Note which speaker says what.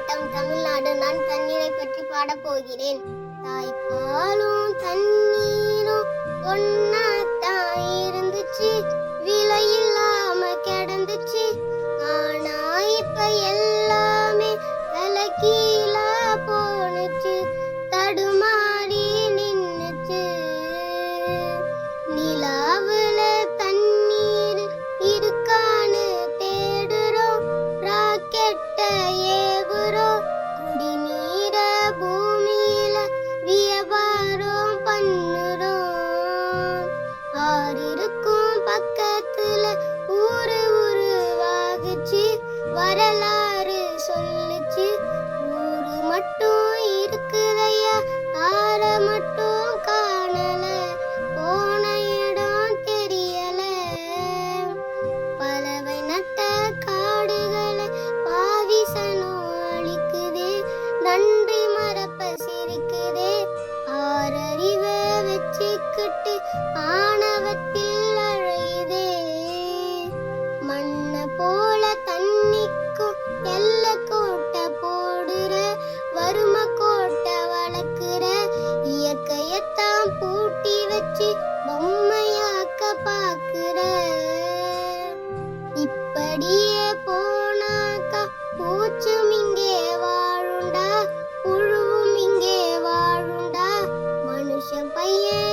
Speaker 1: மாவட்டம் தமிழ்நாடு. நான் தண்ணீரை பற்றி பாடப் போகிறேன். தாய்ப்பாலும் தண்ணீரும் ஒன்னாத்தான் இருந்துச்சு, விலை இல்லாம கிடந்துச்சு. ஆனா இப்ப எல்லாமே தலைகீழா போனுச்சு, தடுமாறி நின்னுச்சு. நிலாவுல தண்ணீர் இருக்கான்னு தேடுறோம், ராக்கெட்ட ஏவுறோம், குடிநீர பூமியில வியாபாரம் பண்ணுறோம். ஆறு இருக்கும் பக்கத்துல ஊரு உருவாகுச்சு, வரலாறு சொல்லுச்சு. ஊரு மட்டும் இருக்குதையா, ஆற மட்டும் காணல, போன இடம் தெரியல. பலவை நட்ட காடுகளை பாவிசனும் அழிக்குதே, நன்றி மறப்ப சிரிக்குதே. ஆறறிவ வச்சுக்கிட்டு ஆணவத்தில் அழையுதே. மண்ண போல தண்ணிக்கும் எல்ல கோட்டை போடுற, வறுமை கோட்டை வளர்க்குற, இயற்கையத்தான் பூட்டி வச்சு பொம்மையாக்க பாக்குற. இப்படியே போனாக்கா பூச்சும் இங்கே வாழுண்டா, புழுவும் இங்கே வாழுண்டா. மனுஷன் பையன்